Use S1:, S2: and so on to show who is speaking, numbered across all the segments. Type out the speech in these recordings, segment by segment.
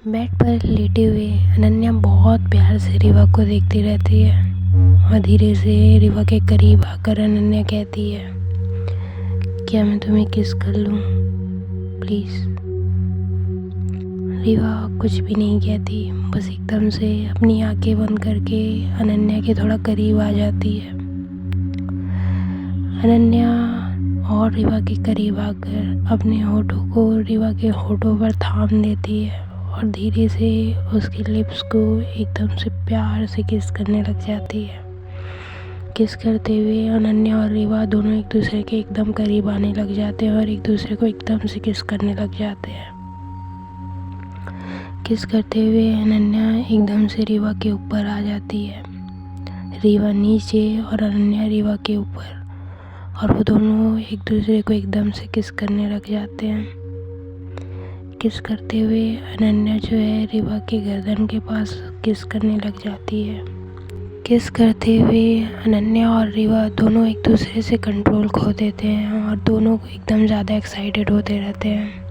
S1: Bed पर लेटे हुए अनन्या बहुत प्यार से रिवा को देखती रहती है और धीरे से रिवा के करीब आकर अनन्या कहती है, क्या मैं तुम्हें किस कर लूँ प्लीज़। रिवा कुछ भी नहीं कहती, बस एकदम से अपनी आंखें बंद करके अनन्या के थोड़ा करीब आ जाती है। अनन्या और रिवा के करीब आकर अपने होठों को रिवा के होठों पर थाम देती है और धीरे से उसके लिप्स को एकदम से प्यार से किस करने लग जाती है। किस करते हुए अनन्या और रिवा दोनों एक दूसरे के एकदम करीब आने लग जाते हैं और एक दूसरे को एकदम से किस करने लग जाते हैं। किस करते हुए अनन्या एकदम से रिवा के ऊपर आ जाती है, रिवा नीचे और अनन्या रिवा के ऊपर, और वो दोनों एक दूसरे को एकदम से किस करने लग जाते हैं। किस करते हुए अनन्या जो है रिवा के गर्दन के पास किस करने लग जाती है। किस करते हुए अनन्या और रिवा दोनों एक दूसरे से कंट्रोल खो देते हैं और दोनों एकदम ज़्यादा एक्साइटेड होते रहते हैं।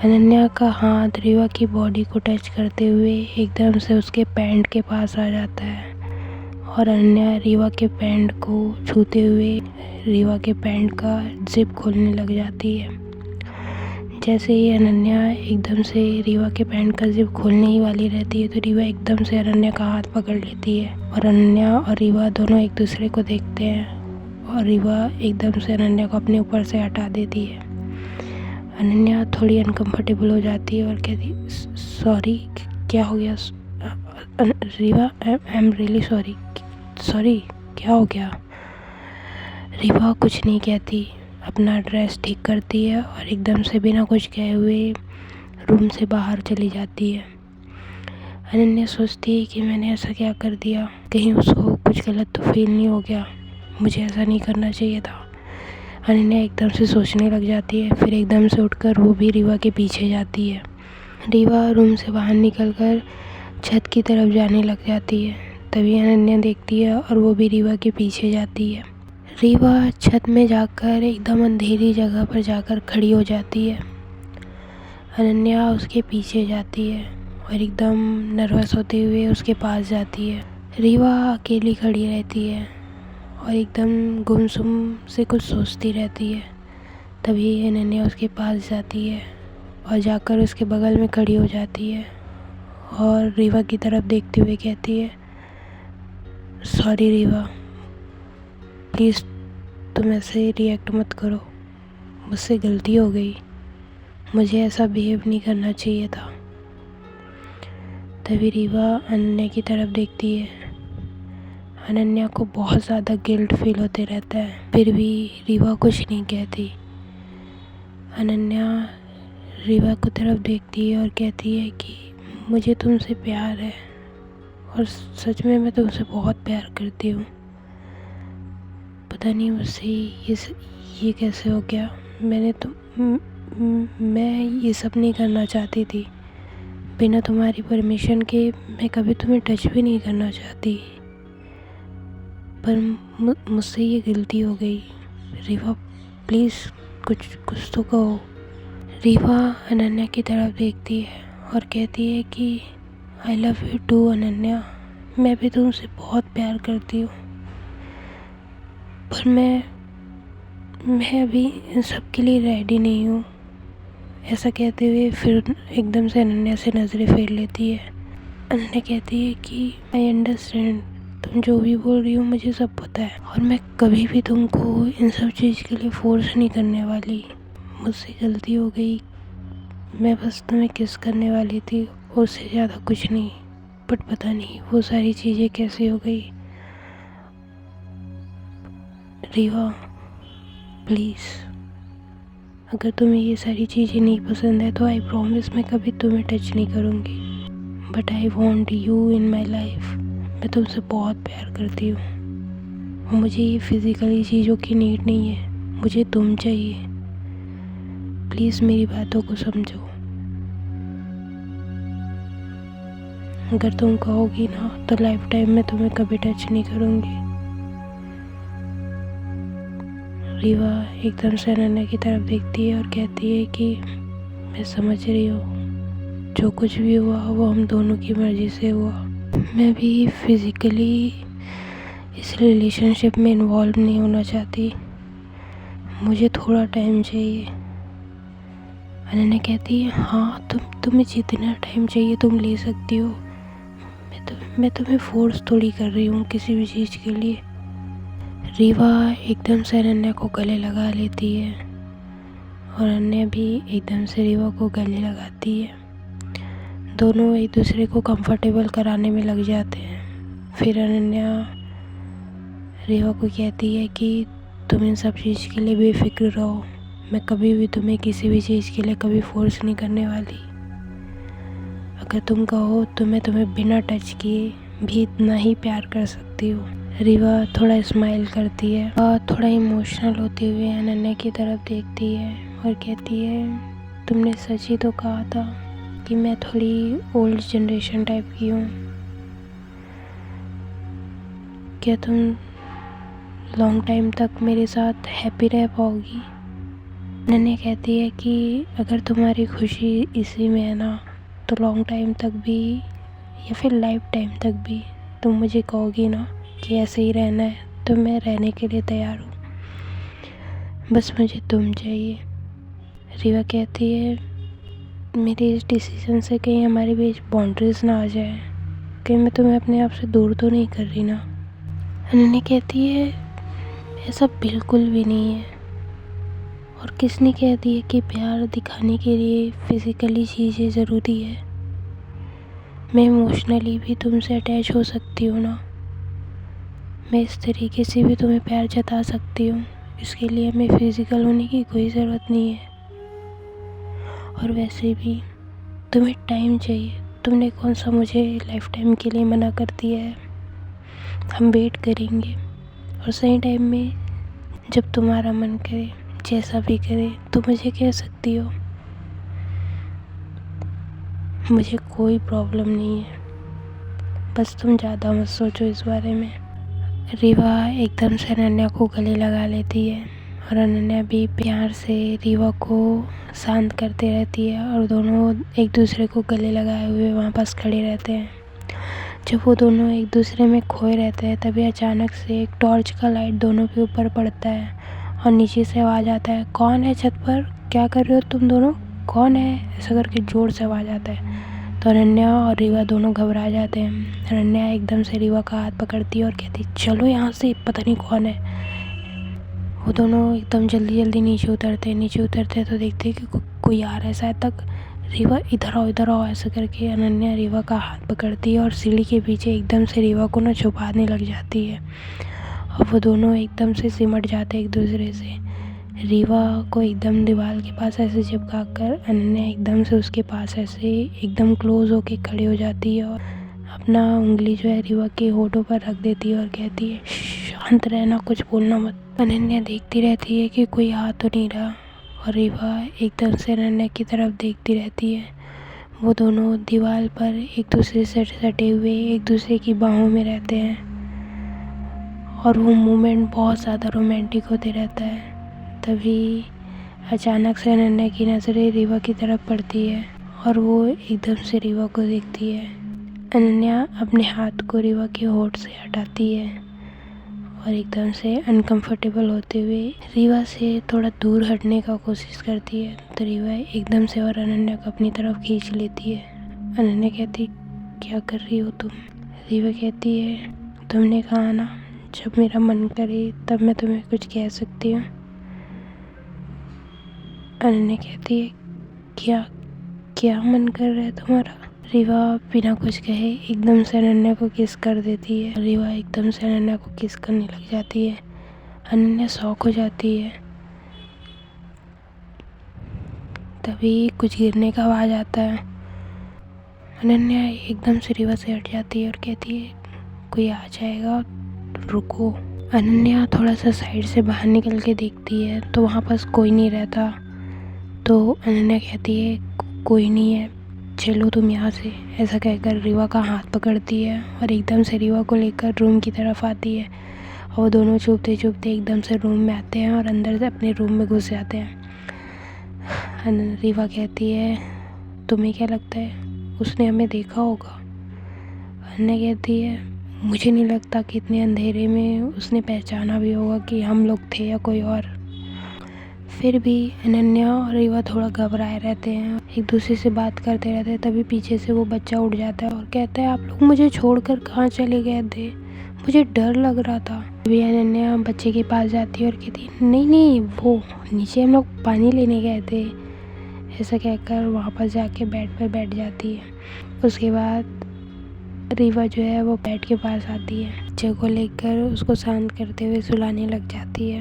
S1: अनन्या का हाथ रिवा की बॉडी को टच करते हुए एकदम से उसके पैंट के पास आ जाता है और अनन्या रिवा के पैंट को छूते हुए रिवा के पैंट का जिप खोलने लग जाती है। जैसे ही अनन्या एकदम से रिवा के पैंट का जिप खोलने ही वाली रहती है तो रिवा एकदम से अनन्या का हाथ पकड़ लेती है और अनन्या और रिवा दोनों एक दूसरे को देखते हैं और रिवा एकदम से अनन्या को अपने ऊपर से हटा देती है। अनन्या थोड़ी अनकंफर्टेबल हो जाती है और कहती, सॉरी, क्या हो गया Riva, I am really sorry, क्या हो गया। रिवा कुछ नहीं कहती, अपना ड्रेस ठीक करती है और एकदम से बिना कुछ कहे हुए रूम से बाहर चली जाती है। अनन्या सोचती है कि मैंने ऐसा क्या कर दिया, कहीं उसको कुछ गलत तो फील नहीं हो गया, मुझे ऐसा नहीं करना चाहिए था। अनन्या एकदम से सोचने लग जाती है, फिर एकदम से उठकर वो भी रिवा के पीछे जाती है। रिवा रूम से बाहर निकलकर छत की तरफ जाने लग जाती है, तभी अनन्या देखती है और वो भी रिवा के पीछे जाती है। रिवा छत में जाकर एकदम अंधेरी जगह पर जाकर खड़ी हो जाती है। अनन्या उसके पीछे जाती है और एकदम नर्वस होते हुए उसके पास जाती है। रिवा अकेली खड़ी रहती है और एकदम गुमसुम से कुछ सोचती रहती है। तभी अनन्या उसके पास जाती है और जाकर उसके बगल में खड़ी हो जाती है और रिवा की तरफ देखते हुए कहती है, सॉरी रिवा, प्लीज़ तुम ऐसे रिएक्ट मत करो, मुझसे गलती हो गई, मुझे ऐसा बिहेव नहीं करना चाहिए था। तभी रिवा अनन्या की तरफ देखती है। अनन्या को बहुत ज़्यादा गिल्ट फील होते रहता है, फिर भी रिवा कुछ नहीं कहती। अनन्या रिवा की तरफ देखती है और कहती है कि मुझे तुमसे प्यार है और सच में मैं तुमसे बहुत प्यार करती हूँ। पता नहीं मुझसे ये कैसे हो गया, मैं ये सब नहीं करना चाहती थी, बिना तुम्हारी परमिशन के मैं कभी तुम्हें टच भी नहीं करना चाहती, पर मुझसे ये गलती हो गई। रिवा प्लीज़ कुछ तो कहो। रिवा अनन्या की तरफ देखती है और कहती है कि I love you too Ananya, मैं भी तुमसे बहुत प्यार करती हूँ, पर मैं अभी इन सब के लिए रेडी नहीं हूँ। ऐसा कहते हुए फिर एकदम से अनन्या से नज़रें फेर लेती है। अनन्या कहती है कि आई अंडरस्टैंड, तुम जो भी बोल रही हो मुझे सब पता है और मैं कभी भी तुमको इन सब चीज़ के लिए फोर्स नहीं करने वाली, मुझसे गलती हो गई, मैं बस तुम्हें किस करने वाली थी, उससे ज़्यादा कुछ नहीं, बट पता नहीं वो सारी चीज़ें कैसे हो गई। रिवा प्लीज़, अगर तुम्हें ये सारी चीज़ें नहीं पसंद है तो आई प्रॉमिस मैं कभी तुम्हें टच नहीं करूँगी, but I want you in my life. मैं तुमसे बहुत प्यार करती हूँ और मुझे ये फिज़िकली चीज़ों की नीड नहीं है, मुझे तुम चाहिए, प्लीज़ मेरी बातों को समझो। अगर तुम कहोगी ना तो लाइफ टाइम में तुम्हें कभी टच नहीं करूँगी। रिवा एकदम से अनन्या की तरफ देखती है और कहती है कि मैं समझ रही हूँ, जो कुछ भी हुआ वो हम दोनों की मर्ज़ी से हुआ। मैं भी फिज़िकली इस रिलेशनशिप में इन्वॉल्व नहीं होना चाहती, मुझे थोड़ा टाइम चाहिए। अनन्या कहती है हाँ तुम्हें जितना टाइम चाहिए तुम ले सकती हो, मैं तुम्हें फोर्स थोड़ी कर रही हूँ किसी भी चीज़ के लिए। रीवा एकदम से अनन्या को गले लगा लेती है और अनन्या भी एकदम से रीवा को गले लगाती है। दोनों एक दूसरे को कंफर्टेबल कराने में लग जाते हैं। फिर अनन्या रीवा को कहती है कि तुम इन सब चीज़ के लिए बेफिक्र रहो, मैं कभी भी तुम्हें किसी भी चीज़ के लिए कभी फोर्स नहीं करने वाली। अगर तुम कहो तो मैं तुम्हें बिना टच किए भी इतना ही प्यार कर सकती हूँ। रीवा थोड़ा स्माइल करती है और थोड़ा इमोशनल होते हुए अनन्या की तरफ देखती है और कहती है तुमने सच ही तो कहा था कि मैं थोड़ी ओल्ड जनरेशन टाइप की हूँ, क्या तुम लॉन्ग टाइम तक मेरे साथ हैप्पी रह पाओगी? अनन्या कहती है कि अगर तुम्हारी खुशी इसी में है ना तो लॉन्ग टाइम तक भी या फिर लाइफ टाइम तक भी तुम मुझे कहोगी ना कि ऐसे ही रहना है तो मैं रहने के लिए तैयार हूँ, बस मुझे तुम चाहिए। रीवा कहती है मेरे इस डिसीज़न से कहीं हमारे बीच बाउंड्रीज ना आ जाए, कहीं मैं तुम्हें अपने आप से दूर तो नहीं कर रही ना। अनन्या कहती है ऐसा बिल्कुल भी नहीं है, और किसने कह दिया कि प्यार दिखाने के लिए फ़िज़िकली चीज़ें ज़रूरी है। मैं इमोशनली भी तुमसे अटैच हो सकती हूँ ना, मैं इस तरीके से भी तुम्हें प्यार जता सकती हूँ, इसके लिए हमें फ़िज़िकल होने की कोई ज़रूरत नहीं है। और वैसे भी तुम्हें टाइम चाहिए, तुमने कौन सा मुझे लाइफ टाइम के लिए मना कर दिया है। हम वेट करेंगे और सही टाइम में जब तुम्हारा मन करे जैसा भी करे तो मुझे कह सकती हो, मुझे कोई प्रॉब्लम नहीं है, बस तुम ज़्यादा मत सोचो इस बारे में। रीवा एकदम से अनन्या को गले लगा लेती है और अनन्या भी प्यार से रीवा को शांत करते रहती है और दोनों एक दूसरे को गले लगाए हुए वहाँ पास खड़े रहते हैं। जब वो दोनों एक दूसरे में खोए रहते हैं तभी अचानक से एक टॉर्च का लाइट दोनों के ऊपर पड़ता है और नीचे से आवाज़ आता है कौन है छत पर, क्या कर रहे हो तुम दोनों, कौन है, ऐसा करके ज़ोर से आवाज़ आता है। तो अनन्या और रीवा दोनों घबरा जाते हैं। अनन्या एकदम से रीवा का हाथ पकड़ती है और कहती चलो यहाँ से, पता नहीं कौन है। वो दोनों एकदम जल्दी जल्दी नीचे उतरते हैं तो देखते हैं कि कोई आ रहा है शायद तक। रीवा इधर आओ ऐसा करके अनन्या रीवा का हाथ पकड़ती है और सीढ़ी के पीछे एकदम से रीवा को ना छुपाने लग जाती है और वो दोनों एकदम से सिमट जाते हैं एक दूसरे से। रीवा को एकदम दीवार के पास ऐसे चिपका कर अनन्या एकदम से उसके पास ऐसे एकदम क्लोज होके खड़ी हो जाती है और अपना उंगली जो है रीवा के होठों पर रख देती है और कहती है शांत रहना, कुछ बोलना मत। अनन्या देखती रहती है कि कोई आ तो नहीं रहा और रीवा एकदम से अनन्या की तरफ देखती रहती है। वो दोनों दीवार पर एक दूसरे से सटे हुए एक दूसरे की बाहों में रहते हैं और वो मोमेंट बहुत ज़्यादा रोमांटिक होते रहता है। तभी अचानक से अनन्या की नज़रें रीवा की तरफ पड़ती है और वो एकदम से रीवा को देखती है। अनन्या अपने हाथ को रीवा के होठ से हटाती है और एकदम से अनकंफर्टेबल होते हुए रीवा से थोड़ा दूर हटने का कोशिश करती है। तो रीवा एकदम से और अनन्या को अपनी तरफ खींच लेती है। अनन्या कहती क्या कर रही हो तुम? रीवा कहती है तुमने कहा ना जब मेरा मन करे तब मैं तुम्हें कुछ कह सकती हूँ। अनन्या कहती है क्या मन कर रहा है तुम्हारा? रीवा बिना कुछ कहे एकदम से अनन्या को किस कर देती है। रीवा एकदम से अनन्या को किस करने लग जाती है। अनन्या शॉक हो जाती है। तभी कुछ गिरने का आवाज़ आता है। अनन्या एकदम से रीवा से हट जाती है और कहती है कोई आ जाएगा, रुको। अनन्या थोड़ा सा साइड से बाहर निकल के देखती है तो वहाँ पास कोई नहीं रहता। तो अनन्या कहती है कोई नहीं है, चलो तुम यहाँ से, ऐसा कहकर रीवा का हाथ पकड़ती है और एकदम से रीवा को लेकर रूम की तरफ आती है और दोनों चुपते चुपते एकदम से रूम में आते हैं और अंदर से अपने रूम में घुस जाते हैं। रीवा कहती है तुम्हें क्या लगता है उसने हमें देखा होगा? अनन्या कहती है मुझे नहीं लगता कि इतने अंधेरे में उसने पहचाना भी होगा कि हम लोग थे या कोई और। फिर भी अनन्या और रीवा थोड़ा घबराए रहते हैं, एक दूसरे से बात करते रहते हैं। तभी पीछे से वो बच्चा उठ जाता है और कहता है आप लोग मुझे छोड़कर कहाँ चले गए थे, मुझे डर लग रहा था। अभी अनन्या बच्चे के पास जाती है और कहती है नहीं नहीं, वो नीचे हम लोग पानी लेने गए थे। ऐसा कहकर वहाँ पर जाके बेड पर बैठ जाती है। उसके बाद रीवा जो है वो बेड के पास आती है, बच्चे को लेकर उसको शांत करते हुए सुलाने लग जाती है।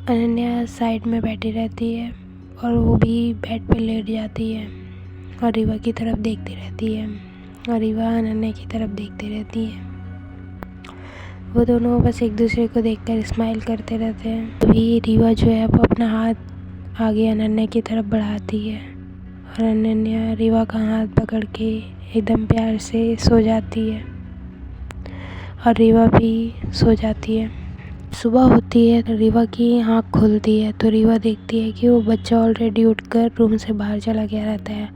S1: अनन्या साइड में बैठी रहती है और वो भी बेड पर लेट जाती है और रीवा की तरफ देखती रहती है और रीवा अनन्या की तरफ देखती रहती है। वो दोनों बस एक दूसरे को देखकर स्माइल करते रहते हैं। तभी रीवा जो है वो अपना हाथ आगे अनन्या की तरफ बढ़ाती है और अनन्या रीवा का हाथ पकड़ के एकदम प्यार से सो जाती है और रीवा भी सो जाती है। सुबह होती है तो रीवा की आँख खुलती है तो रीवा देखती है कि वो बच्चा ऑलरेडी उठकर रूम से बाहर चला गया रहता है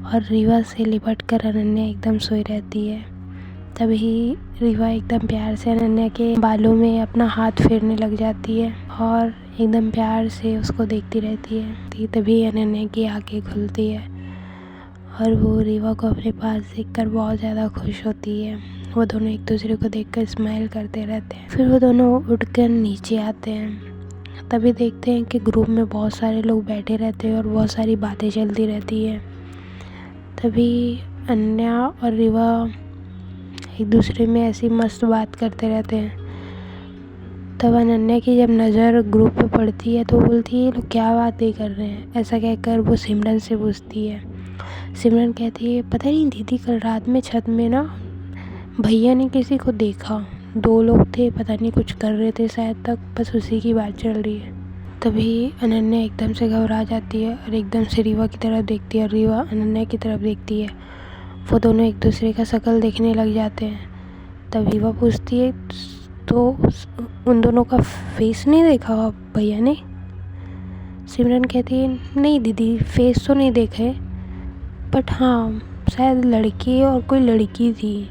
S1: और रीवा से लिपट कर अनन्या एकदम सोई रहती है। तभी रीवा एकदम प्यार से अनन्या के बालों में अपना हाथ फेरने लग जाती है और एकदम प्यार से उसको देखती रहती है। तभी अनन्या की आंखें खुलती है और वो रीवा को अपने पास देखकर बहुत ज़्यादा खुश होती है। वो दोनों एक दूसरे को देखकर स्माइल करते रहते हैं। फिर वो दोनों उठकर नीचे आते हैं। तभी देखते हैं कि ग्रुप में बहुत सारे लोग बैठे रहते हैं और बहुत सारी बातें चलती रहती है। तभी अनन्या और रीवा एक दूसरे में ऐसी मस्त बात करते रहते हैं। तब अनन्या की जब नज़र ग्रुप पे पड़ती है तो बोलती है लोग क्या बातें कर रहे हैं। ऐसा कहकर वो सिमरन से पूछती है। सिमरन कहती है पता नहीं दीदी, कल रात में छत में ना भैया ने किसी को देखा, 2 लोग थे, पता नहीं कुछ कर रहे थे शायद, तक बस उसी की बात चल रही है। तभी अनन्या एकदम से घबरा जाती है और एकदम से रीवा की तरफ देखती है और रीवा अनन्या की तरफ देखती है। वो दोनों एक दूसरे का शक्ल देखने लग जाते हैं। तब रीवा पूछती है तो उन दोनों का फेस नहीं देखा भैया ने? सिमरन कहती है नहीं दीदी, फेस तो नहीं देखे, बट हाँ शायद लड़के और कोई लड़की थी,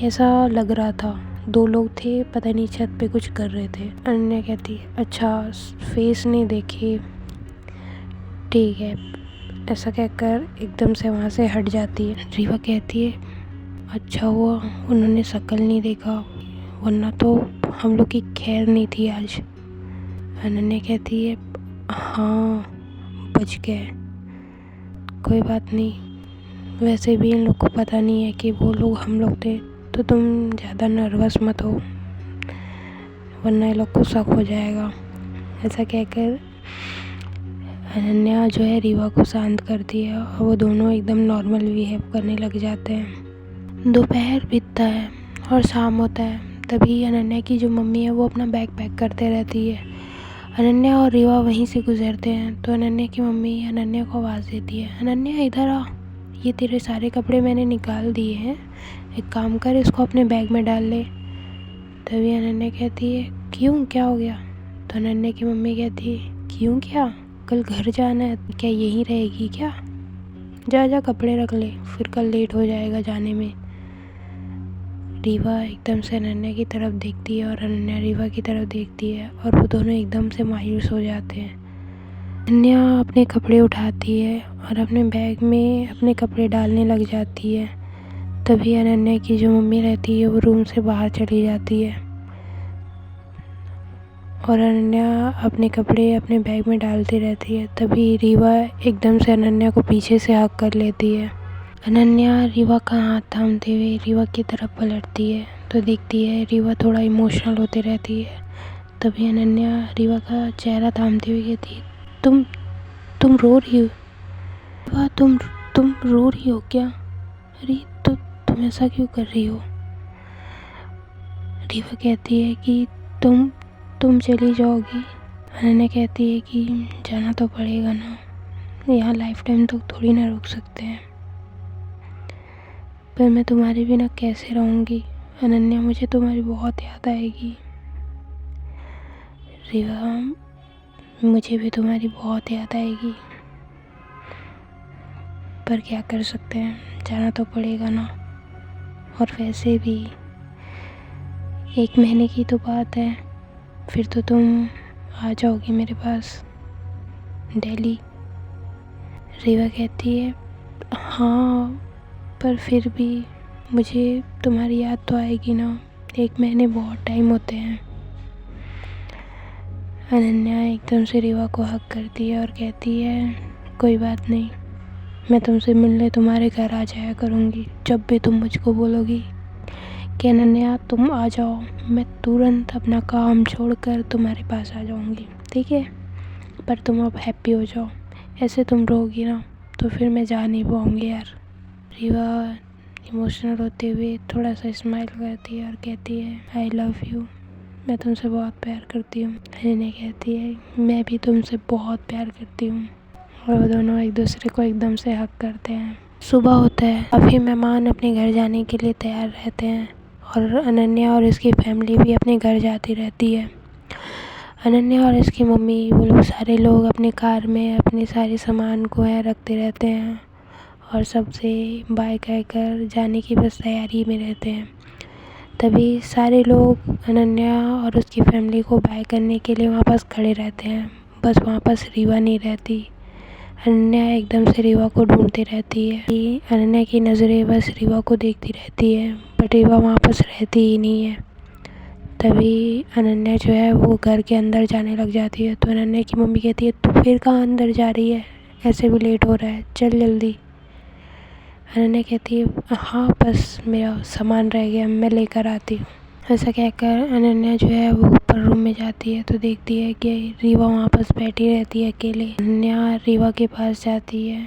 S1: ऐसा लग रहा था। 2 लोग थे, पता नहीं छत पे कुछ कर रहे थे। अनन्या कहती है अच्छा फेस नहीं देखे, ठीक है। ऐसा कहकर एकदम से वहाँ से हट जाती है। रीवा कहती है अच्छा हुआ उन्होंने शक्ल नहीं देखा, वरना तो हम लोग की खैर नहीं थी आज। अनन्या कहती है हाँ बच गए, कोई बात नहीं, वैसे भी इन लोग को पता नहीं है कि वो लोग हम लोग थे, तो तुम ज़्यादा नर्वस मत हो, वरना ये लोग को शक हो जाएगा। ऐसा कहकर अनन्या जो है रीवा को शांत करती है और वो दोनों एकदम नॉर्मल बिहेव करने लग जाते हैं। दोपहर बीतता है और शाम होता है। तभी अनन्या की जो मम्मी है वो अपना बैग पैक करते रहती है। अनन्या और रीवा वहीं से गुजरते हैं तो अनन्या की मम्मी अनन्या को आवाज़ देती है अनन्या इधर आ, ये तेरे सारे कपड़े मैंने निकाल दिए हैं, एक काम कर इसको अपने बैग में डाल ले। तभी अनन्या कहती है क्यों, क्या हो गया? तो अनन्या की मम्मी कहती है क्यों क्या, कल घर जाना है, क्या यहीं रहेगी क्या? जा जा कपड़े रख ले, फिर कल लेट हो जाएगा जाने में। रीवा एकदम से अनन्या की तरफ देखती है और अनन्या रीवा की तरफ देखती है और वो दोनों एकदम से मायूस हो जाते हैं। अनन्या अपने कपड़े उठाती है और अपने बैग में अपने कपड़े डालने लग जाती है। तभी अनन्या की जो मम्मी रहती है वो रूम से बाहर चली जाती है और अनन्या अपने कपड़े अपने बैग में डालती रहती है। तभी रीवा एकदम से अनन्या को पीछे से हक कर लेती है। अनन्या रीवा का हाथ थामते हुए रीवा की तरफ पलटती है तो देखती है रीवा थोड़ा इमोशनल होती रहती है। तभी अनन्या रीवा का चेहरा थामते हुए कहती है तुम रो रही हो? रीवा तुम रो रही हो क्या? अरे तो तुम ऐसा क्यों कर रही हो? रीवा कहती है कि तुम चली जाओगी। अनन्या कहती है कि जाना तो पड़ेगा ना, यहाँ लाइफ टाइम तक थोड़ी ना रुक सकते हैं, पर मैं तुम्हारे बिना कैसे रहूँगी अनन्या, मुझे तुम्हारी बहुत याद आएगी। रीवा मुझे भी तुम्हारी बहुत याद आएगी। पर क्या कर सकते हैं, जाना तो पड़ेगा ना। और वैसे भी 1 महीने की तो बात है, फिर तो तुम आ जाओगी मेरे पास दिल्ली। रीवा कहती है हाँ, पर फिर भी मुझे तुम्हारी याद तो आएगी ना, 1 महीने बहुत टाइम होते हैं। अनन्या एकदम से रीवा को हक करती है और कहती है कोई बात नहीं, मैं तुमसे मिलने तुम्हारे घर आ जाया करूँगी। जब भी तुम मुझको बोलोगी कि अनन्या तुम आ जाओ, मैं तुरंत अपना काम छोड़कर तुम्हारे पास आ जाऊँगी, ठीक है। पर तुम अब हैप्पी हो जाओ, ऐसे तुम रहोगी ना तो फिर मैं जा नहीं पाऊँगी यार। रीवा इमोशनल होते हुए थोड़ा सा स्माइल करती है और कहती है आई लव यू, मैं तुमसे बहुत प्यार करती हूँ। अनन्या कहती है मैं भी तुमसे बहुत प्यार करती हूँ। और वो दोनों एक दूसरे को एकदम से हक करते हैं। सुबह होता है, काफ़ी मेहमान अपने घर जाने के लिए तैयार रहते हैं और अनन्या और इसकी फैमिली भी अपने घर जाती रहती है। अनन्या और इसकी मम्मी वो लोग सारे लोग अपने कार में अपने सारे सामान को है रखते रहते हैं और सबसे बाय कहकर जाने की बस तैयारी में रहते हैं। तभी सारे लोग अनन्या और उसकी फैमिली को बाय करने के लिए वहाँ पास खड़े रहते हैं, बस वहाँ पास रीवा नहीं रहती। अनन्या एकदम से रीवा को ढूंढती रहती है कि अनन्या की नज़रें बस रीवा को देखती रहती है, बट रीवा वहाँ पास रहती ही नहीं है। तभी अनन्या जो है वो घर के अंदर जाने लग जाती है, तो अनन्या की मम्मी कहती है तू फिर कहाँ अंदर जा रही है, ऐसे भी लेट हो रहा है, चल जल्दी। अनन्या कहती है हाँ बस मेरा सामान रह गया, मैं लेकर आती हूँ। ऐसा कहकर अनन्या जो है वो ऊपर रूम में जाती है तो देखती है कि रीवा वहाँ पास बैठी रहती है अकेले। अनन्या रीवा के पास जाती है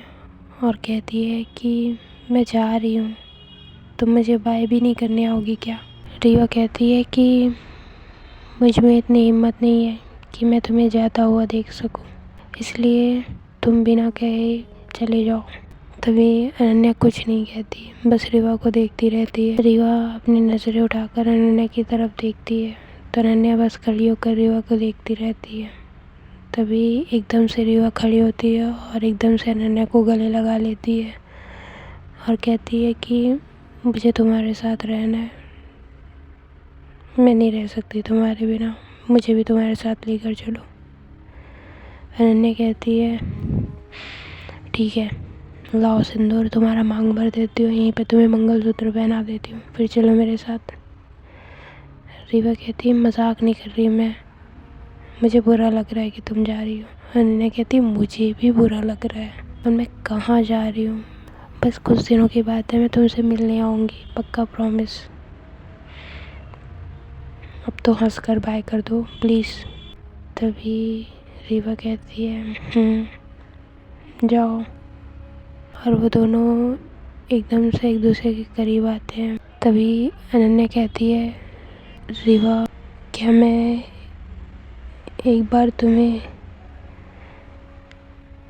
S1: और कहती है कि मैं जा रही हूँ, तुम मुझे बाय भी नहीं करने आओगी क्या। रीवा कहती है कि मुझ में इतनी हिम्मत नहीं है कि मैं तुम्हें जाता हुआ देख सकूं, इसलिए तुम बिना कहे चले जाओ। तभी अनन्या कुछ नहीं कहती, बस रीवा को देखती रहती है। रीवा अपनी नज़रें उठाकर अनन्या की तरफ देखती है तो अनन्या बस खड़ी होकर रीवा को देखती रहती है। तभी एकदम से रीवा खड़ी होती है और एकदम से अनन्या को गले लगा लेती है और कहती है कि मुझे तुम्हारे साथ रहना है, मैं नहीं रह सकती तुम्हारे बिना, मुझे भी तुम्हारे साथ लेकर चलो। अनन्या कहती है ठीक है, लाओ सिंदूर, तुम्हारा मांग भर देती हूँ, यहीं पे तुम्हें मंगलसूत्र पहना देती हूँ, फिर चलो मेरे साथ। रीवा कहती है मजाक नहीं कर रही मैं, मुझे बुरा लग रहा है कि तुम जा रही हो। अनन्या कहती है मुझे भी बुरा लग रहा है, और मैं कहाँ जा रही हूँ, बस कुछ दिनों की बात है, मैं तुमसे मिलने आऊँगी, पक्का प्रॉमिस। अब तो हंस कर बाय कर दो प्लीज़। तभी रीवा कहती है जाओ। और वो दोनों एकदम से एक दूसरे के करीब आते हैं। तभी अनन्या कहती है रीवा क्या मैं एक बार तुम्हें,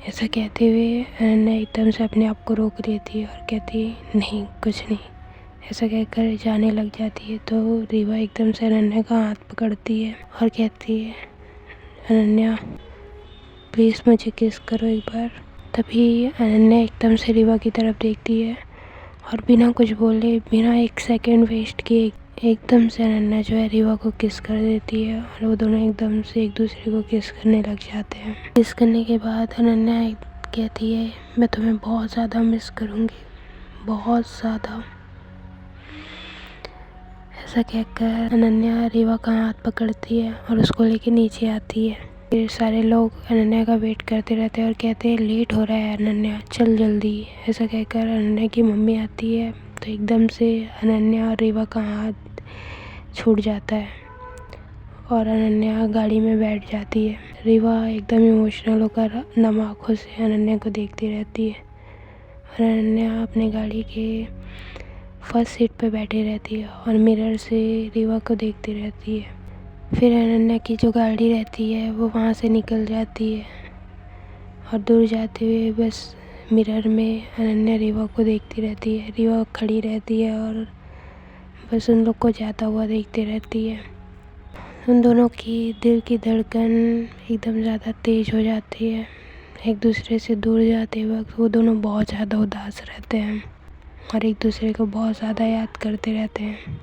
S1: ऐसा कहते हुए अनन्या एकदम से अपने आप को रोक लेती है और कहती है नहीं कुछ नहीं, ऐसा कहकर जाने लग जाती है। तो रीवा एकदम से अनन्या का हाथ पकड़ती है और कहती है अनन्या प्लीज़ मुझे किस करो एक बार। तभी अनन्या एकदम से रीवा की तरफ देखती है और बिना कुछ बोले, बिना एक सेकंड वेस्ट किए एकदम से अनन्या जो है रीवा को किस कर देती है और वो दोनों एकदम से एक दूसरे को किस करने लग जाते हैं। किस करने के बाद अनन्या कहती है मैं तुम्हें बहुत ज़्यादा मिस करूँगी, बहुत ज़्यादा। ऐसा कहकर अनन्या रीवा का हाथ पकड़ती है और उसको लेके नीचे आती है। फिर सारे लोग अनन्या का वेट करते रहते हैं और कहते हैं लेट हो रहा है अनन्या, चल जल्दी। ऐसा कहकर अनन्या की मम्मी आती है तो एकदम से अनन्या और रीवा का हाथ छूट जाता है और अनन्या गाड़ी में बैठ जाती है। रीवा एकदम इमोशनल होकर नम आँखों से अनन्या को देखती रहती है और अनन्या अपने गाड़ी के फर्स्ट सीट पे बैठी रहती है और मिरर से रीवा को देखती रहती है। फिर अनन्या की जो गाड़ी रहती है वो वहाँ से निकल जाती है और दूर जाते हुए बस मिरर में अनन्या रीवा को देखती रहती है। रीवा खड़ी रहती है और बस उन लोग को जाता हुआ देखती रहती है। उन दोनों की दिल की धड़कन एकदम ज़्यादा तेज़ हो जाती है। एक दूसरे से दूर जाते वक्त वो दोनों बहुत ज़्यादा उदास रहते हैं और एक दूसरे को बहुत ज़्यादा याद करते रहते हैं।